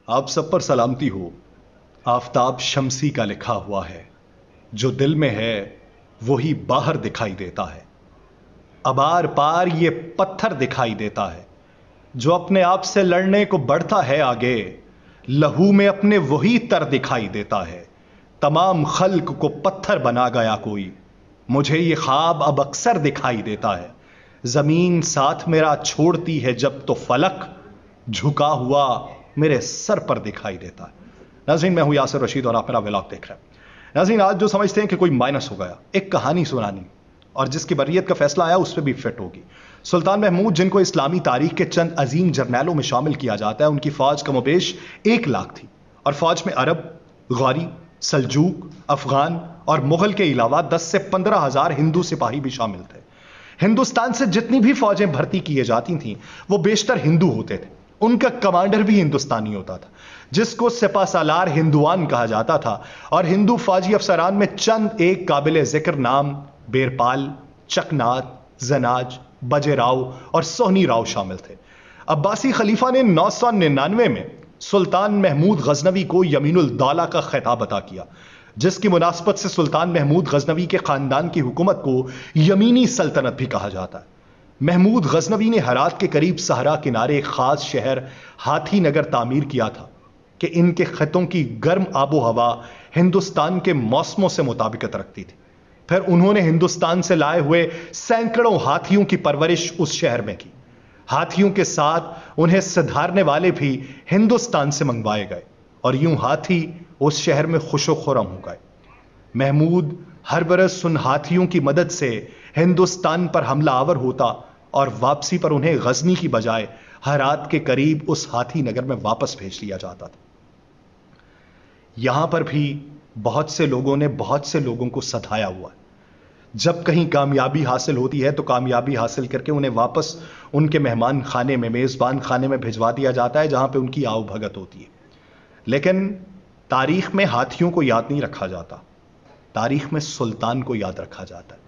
آپ سب پر سلامتی ہو۔ آفتاب شمسی کا لکھا ہوا ہے، جو دل میں ہے وہی باہر دکھائی دیتا ہے۔ ابار پار یہ پتھر دکھائی دیتا ہے، جو اپنے آپ سے لڑنے کو بڑھتا ہے آگے، لہو میں اپنے وہی تر دکھائی دیتا ہے۔ تمام خلق کو پتھر بنا گیا کوئی، مجھے یہ خواب اب اکثر دکھائی دیتا ہے۔ زمین ساتھ میرا چھوڑتی ہے جب تو فلک جھکا ہوا میرے سر پر دکھائی دیتا ہے۔ ناظرین، میں ہوں یاسر رشید اور آپ میرا ولاگ دیکھ رہے ہیں۔ ناظرین، آج جو سمجھتے ہیں کہ کوئی مائنس ہو گیا، ایک کہانی سنانی اور جس کی بریت کا فیصلہ آیا اس پہ بھی فٹ ہوگی۔ سلطان محمود، جن کو اسلامی تاریخ کے چند عظیم جرنیلوں میں شامل کیا جاتا ہے، ان کی فوج کم و بیش 1,00,000 تھی، اور فوج میں عرب، غوری، سلجوق، افغان اور مغل کے علاوہ 10 سے 15,000 ہندو سپاہی بھی شامل تھے۔ ہندوستان سے جتنی بھی فوجیں بھرتی کیے جاتی تھیں وہ بیشتر ہندو ہوتے تھے، ان کا کمانڈر بھی ہندوستانی ہوتا تھا، جس کو سپہ سالار ہندوان کہا جاتا تھا۔ اور ہندو فوجی افسران میں چند ایک قابل ذکر نام بیرپال، چکنات، زناج، بجے راؤ اور سونی راؤ شامل تھے۔ عباسی خلیفہ نے 999 میں سلطان محمود غزنوی کو یمین الدولہ کا خطاب عطا کیا، جس کی مناسبت سے سلطان محمود غزنوی کے خاندان کی حکومت کو یمینی سلطنت بھی کہا جاتا ہے۔ محمود غزنوی نے ہرات کے قریب صحرا کنارے ایک خاص شہر ہاتھی نگر تعمیر کیا تھا کہ ان کے خطوں کی گرم آب و ہوا ہندوستان کے موسموں سے مطابقت رکھتی تھی۔ پھر انہوں نے ہندوستان سے لائے ہوئے سینکڑوں ہاتھیوں کی پرورش اس شہر میں کی۔ ہاتھیوں کے ساتھ انہیں سدھارنے والے بھی ہندوستان سے منگوائے گئے، اور یوں ہاتھی اس شہر میں خوش و خرم ہو گئے۔ محمود ہر برس ان ہاتھیوں کی مدد سے ہندوستان پر حملہ آور ہوتا اور واپسی پر انہیں غزنی کی بجائے ہرات کے قریب اس ہاتھی نگر میں واپس بھیج دیا جاتا تھا۔ یہاں پر بھی بہت سے لوگوں نے بہت سے لوگوں کو ستایا ہوا ہے۔ جب کہیں کامیابی حاصل ہوتی ہے تو کامیابی حاصل کر کے انہیں واپس ان کے مہمان خانے میں، میزبان خانے میں بھجوا دیا جاتا ہے، جہاں پہ ان کی آؤ بھگت ہوتی ہے۔ لیکن تاریخ میں ہاتھیوں کو یاد نہیں رکھا جاتا، تاریخ میں سلطان کو یاد رکھا جاتا ہے۔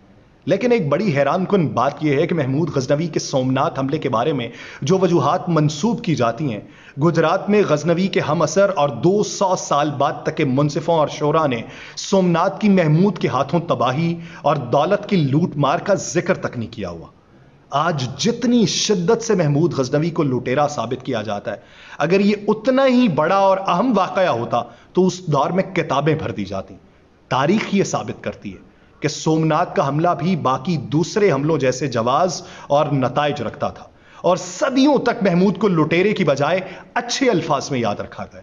لیکن ایک بڑی حیران کن بات یہ ہے کہ محمود غزنوی کے سومنات حملے کے بارے میں جو وجوہات منسوب کی جاتی ہیں، گجرات میں غزنوی کے ہم اثر اور 200 سال بعد تک کے منصفوں اور شعراء نے سومنات کی محمود کے ہاتھوں تباہی اور دولت کی لوٹ مار کا ذکر تک نہیں کیا ہوا۔ آج جتنی شدت سے محمود غزنوی کو لٹیرا ثابت کیا جاتا ہے، اگر یہ اتنا ہی بڑا اور اہم واقعہ ہوتا تو اس دور میں کتابیں بھر دی جاتی۔ تاریخ یہ ثابت کرتی ہے کہ سومنات کا حملہ بھی باقی دوسرے حملوں جیسے جواز اور نتائج رکھتا تھا، اور صدیوں تک محمود کو لٹیرے کی بجائے اچھے الفاظ میں یاد رکھا گیا۔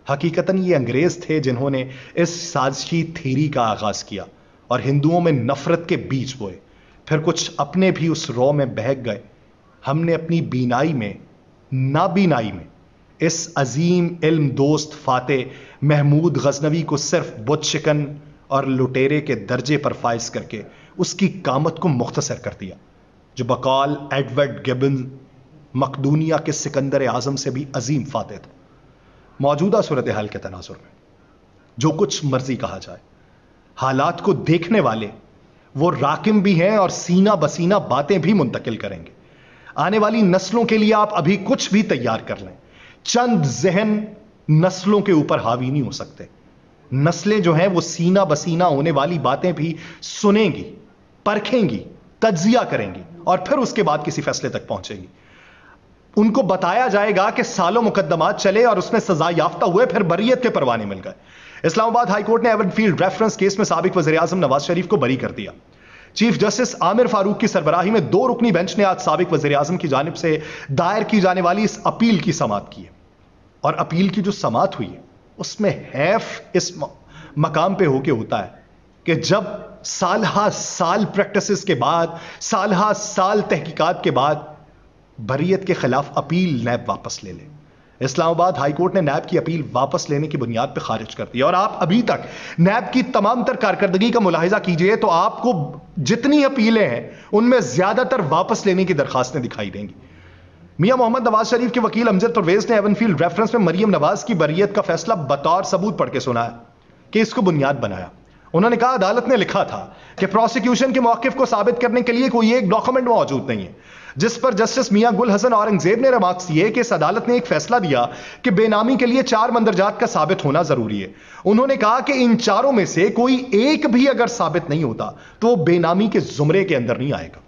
حقیقتاً یہ انگریز تھے جنہوں نے اس سازشی تھیری کا آغاز کیا اور ہندوؤں میں نفرت کے بیج بوئے، پھر کچھ اپنے بھی اس رو میں بہک گئے۔ ہم نے اپنی بینائی میں، نابینائی میں، اس عظیم علم دوست فاتح محمود غزنوی کو صرف بت شکن اور لٹیرے کے درجے پر فائز کر کے اس کی قامت کو مختصر کر دیا، جو بقول ایڈورڈ گبن مقدونیہ کے سکندر اعظم سے بھی عظیم فاتح تھا۔ موجودہ صورتحال کے تناظر میں جو کچھ مرضی کہا جائے، حالات کو دیکھنے والے وہ راکم بھی ہیں اور سینہ بسینہ باتیں بھی منتقل کریں گے۔ آنے والی نسلوں کے لیے آپ ابھی کچھ بھی تیار کر لیں، چند ذہن نسلوں کے اوپر حاوی نہیں ہو سکتے۔ نسلیں جو ہیں وہ سینہ بسینہ ہونے والی باتیں بھی سنیں گی، پرکھیں گی، تجزیہ کریں گی، اور پھر اس کے بعد کسی فیصلے تک پہنچیں گی۔ ان کو بتایا جائے گا کہ سالوں مقدمات چلے اور اس میں سزا یافتہ ہوئے، پھر بریت کے پروانے مل گئے۔ اسلام آباد ہائی کورٹ نے ایون فیلڈ ریفرنس کیس میں سابق وزیر اعظم نواز شریف کو بری کر دیا۔ چیف جسٹس عامر فاروق کی سربراہی میں 2 رکنی بینچ نے آج سابق وزیر اعظم کی جانب سے دائر کی جانے والی اس اپیل کی سماعت کی ہے، اور اپیل کی جو سماعت ہوئی ہے اس میں حیف اس مقام پہ ہو کے ہوتا ہے کہ جب سال ہا سال پریکٹسز کے بعد، سال ہا سال تحقیقات کے بعد بریت کے خلاف اپیل نیب واپس لے لے۔ اسلام آباد ہائی کورٹ نے نیب کی اپیل واپس لینے کی بنیاد پہ خارج کر دی، اور آپ ابھی تک نیب کی تمام تر کارکردگی کا ملاحظہ کیجئے تو آپ کو جتنی اپیلیں ہیں ان میں زیادہ تر واپس لینے کی درخواستیں دکھائی دیں گی۔ میاں محمد نواز شریف کے وکیل امجد پرویز نے ایون فیلڈ ریفرنس میں مریم نواز کی بریت کا فیصلہ بطور ثبوت پڑھ کے سنایا کہ اس کو بنیاد بنایا۔ انہوں نے کہا عدالت نے لکھا تھا کہ پروسیکیوشن کے موقف کو ثابت کرنے کے لیے کوئی ایک ڈاکومنٹ موجود نہیں ہے۔ جس پر جسٹس میاں گل حسن اورنگزیب نے ریمارکس دیے کہ اس عدالت نے ایک فیصلہ دیا کہ بے نامی کے لیے 4 مندرجات کا ثابت ہونا ضروری ہے. انہوں نے کہا کہ ان چاروں میں سے کوئی ایک بھی اگر ثابت نہیں ہوتا تو وہ بے نامی کے زمرے کے اندر نہیں آئے گا.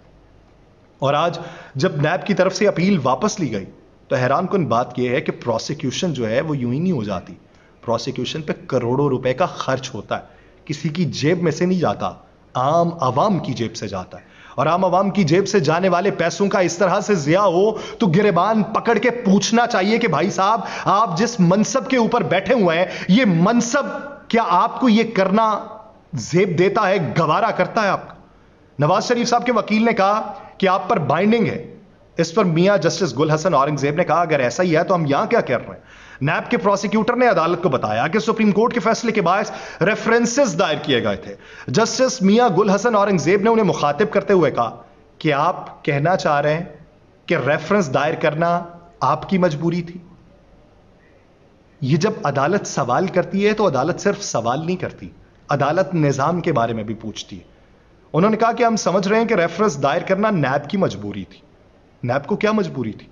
اور آج جب نیب کی طرف سے اپیل واپس لی گئی تو حیران کن بات یہ ہے کہ پروسیکیوشن جو ہے وہ یوں ہی نہیں ہو جاتی. پروسیکیوشن پہ کروڑوں روپے کا خرچ ہوتا ہے, کسی کی جیب میں سے نہیں جاتا, عام عوام کی جیب سے جاتا ہے. اور عام عوام کی جیب سے جانے والے پیسوں کا اس طرح سے ضیاع ہو تو گریبان پکڑ کے پوچھنا چاہیے کہ بھائی صاحب, آپ جس منصب کے اوپر بیٹھے ہوئے ہیں, یہ منصب کیا آپ کو یہ کرنا زیب دیتا ہے, گوارا کرتا ہے آپ کا؟ نواز شریف صاحب کے وکیل نے کہا کہ آپ پر بائنڈنگ ہے. اس پر میاں جسٹس گل حسن اورنگزیب نے کہا اگر ایسا ہی ہے تو ہم یہاں کیا کر رہے ہیں؟ نیب کے پروسیکیوٹر نے عدالت کو بتایا کہ سپریم کورٹ کے فیصلے کے باعث ریفرنسز دائر کیے گئے تھے. جسٹس میاں گل حسن اورنگزیب نے انہیں مخاطب کرتے ہوئے کہا کہ آپ کہنا چاہ رہے ہیں کہ ریفرنس دائر کرنا آپ کی مجبوری تھی. یہ جب عدالت سوال کرتی ہے تو عدالت صرف سوال نہیں کرتی, عدالت نظام کے بارے میں بھی پوچھتی ہے. انہوں نے کہا کہ ہم سمجھ رہے ہیں کہ ریفرنس دائر کرنا نیب کی مجبوری تھی. نیب کو کیا مجبوری تھی؟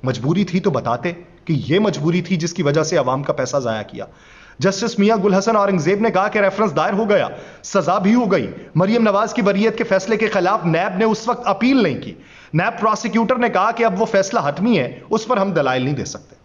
مجبوری تھی تو بتاتے کہ یہ مجبوری تھی جس کی وجہ سے عوام کا پیسہ ضائع کیا. جسٹس میاں گل حسن اورنگزیب نے کہا کہ ریفرنس دائر ہو گیا, سزا بھی ہو گئی. مریم نواز کی بریت کے فیصلے کے خلاف نیب نے اس وقت اپیل نہیں کی. نیب پروسیکیوٹر نے کہا کہ اب وہ فیصلہ حتمی ہے, اس پر ہم دلائل نہیں دے سکتے.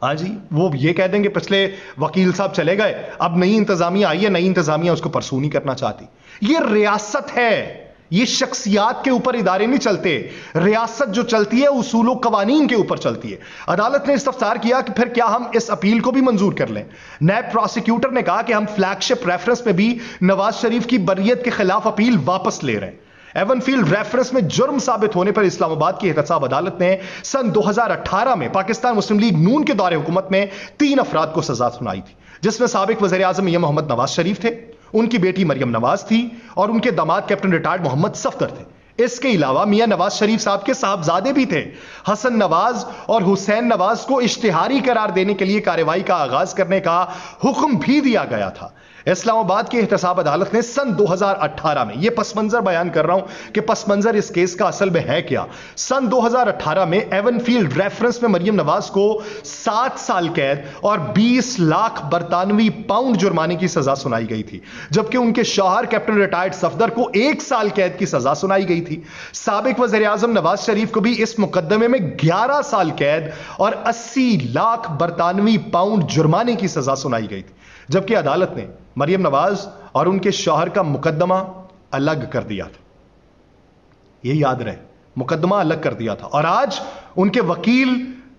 ہاں جی, وہ یہ کہہ دیں گے پچھلے وکیل صاحب چلے گئے, اب نئی انتظامیہ آئی ہے, نئی انتظامیہ اس کو پرسو نہیں کرنا چاہتی. یہ ریاست ہے, یہ شخصیات کے اوپر ادارے نہیں چلتے. ریاست جو چلتی ہے اصول و قوانین کے اوپر چلتی ہے. عدالت نے استفسار کیا کہ پھر کیا ہم اس اپیل کو بھی منظور کر لیں؟ نیب پروسیکیوٹر نے کہا کہ ہم فلیگ شپ ریفرنس میں بھی نواز شریف کی بریت کے خلاف اپیل واپس لے رہے ہیں. ایون فیلڈ ریفرنس میں جرم ثابت ہونے پر اسلام آباد کی احتساب عدالت نے سن 2018 میں پاکستان مسلم لیگ نون کے دور حکومت میں 3 افراد کو سزا سنائی تھی, جس میں سابق وزیر اعظم میاں محمد نواز شریف تھے, ان کی بیٹی مریم نواز تھی اور ان کے داماد کیپٹن ریٹائرڈ محمد صفدر تھے. اس کے علاوہ میاں نواز شریف صاحب کے صاحبزادے بھی تھے. حسن نواز اور حسین نواز کو اشتہاری قرار دینے کے لیے کارروائی کا آغاز کرنے کا حکم بھی دیا گیا تھا. اسلام آباد کی احتساب عدالت نے سن 2018 میں, یہ پس منظر بیان کر رہا ہوں کہ پس منظر اس کیس کا اصل میں ہے کیا, سن 2018 میں ایون فیلڈ ریفرنس میں مریم نواز کو 7 سال قید اور 20 لاکھ برطانوی پاؤنڈ جرمانے کی سزا سنائی گئی تھی, جبکہ ان کے شوہر کیپٹن ریٹائرڈ صفدر کو 1 سال قید کی سزا سنائی گئی تھی. سابق وزیر اعظم نواز شریف کو بھی اس مقدمے میں 11 سال قید اور 80 لاکھ برطانوی پاؤنڈ جرمانے کی سزا سنائی گئی تھی, جبکہ عدالت نے مریم نواز اور ان کے شوہر کا مقدمہ الگ کر دیا تھا. یہ یاد رہے, مقدمہ الگ کر دیا تھا. اور آج ان کے وکیل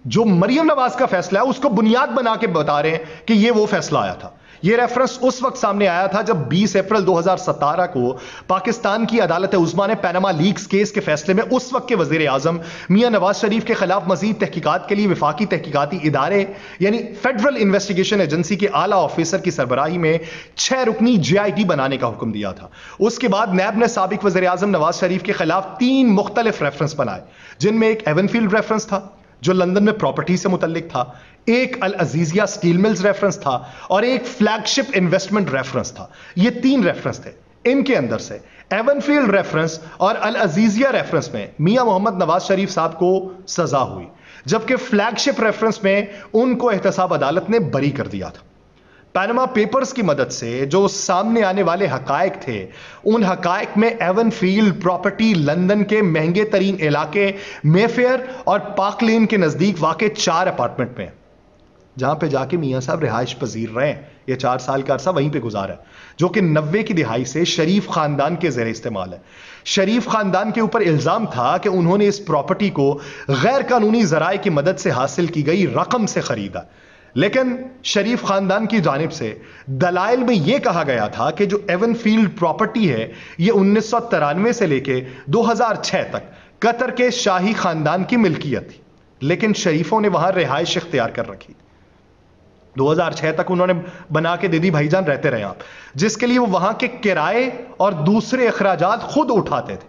جو مریم نواز کا فیصلہ ہے اس کو بنیاد بنا کے بتا رہے ہیں کہ یہ وہ فیصلہ آیا تھا. یہ ریفرنس اس وقت سامنے آیا تھا جب 20 اپریل 2017 کو پاکستان کی عدالت عظمیٰ نے پیناما لیکس کیس کے فیصلے میں اس وقت کے وزیر اعظم میاں نواز شریف کے خلاف مزید تحقیقات کے لیے وفاقی تحقیقاتی ادارے یعنی فیڈرل انویسٹیگیشن ایجنسی کے اعلیٰ آفیسر کی سربراہی میں 6 رکنی JIT بنانے کا حکم دیا تھا. اس کے بعد نیب نے سابق وزیر اعظم نواز شریف کے خلاف 3 مختلف ریفرنس بنائے, جن میں ایک ایون فیلڈ ریفرنس تھا جو لندن میں پراپرٹی سے متعلق تھا, ایک العزیزیہ سٹیل ملز ریفرنس تھا اور ایک فلیگ شپ انویسٹمنٹ ریفرنس تھا. یہ 3 ریفرنس تھے. ان کے اندر سے ایون فیلڈ ریفرنس اور العزیزیہ ریفرنس میں میاں محمد نواز شریف صاحب کو سزا ہوئی, جبکہ فلیگ شپ ریفرنس میں ان کو احتساب عدالت نے بری کر دیا تھا. پیناما پیپرز کی مدد سے جو سامنے آنے والے حقائق تھے, ان حقائق میں ایون فیلڈ پراپرٹی لندن کے مہنگے ترین علاقے مے فیئر اور پارک لین کے نزدیک واقع 4 اپارٹمنٹ میں, جہاں پہ جا کے میاں صاحب رہائش پذیر رہے ہیں. یہ 4 سال کا عرصہ وہیں پہ گزارا ہے, جو کہ 90 کی دہائی سے شریف خاندان کے زیر استعمال ہے. شریف خاندان کے اوپر الزام تھا کہ انہوں نے اس پراپرٹی کو غیر قانونی ذرائع کی مدد سے حاصل کی گئی رقم سے خریدا, لیکن شریف خاندان کی جانب سے دلائل میں یہ کہا گیا تھا کہ جو ایون فیلڈ پراپرٹی ہے یہ 1993 سے لے کے 2006 تک قطر کے شاہی خاندان کی ملکیت تھی, لیکن شریفوں نے وہاں رہائش اختیار کر رکھی. 2006 تک انہوں نے بنا کے دے دی, بھائی جان رہتے رہے آپ, جس کے لیے وہ وہاں کے کرائے اور دوسرے اخراجات خود اٹھاتے تھے.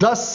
10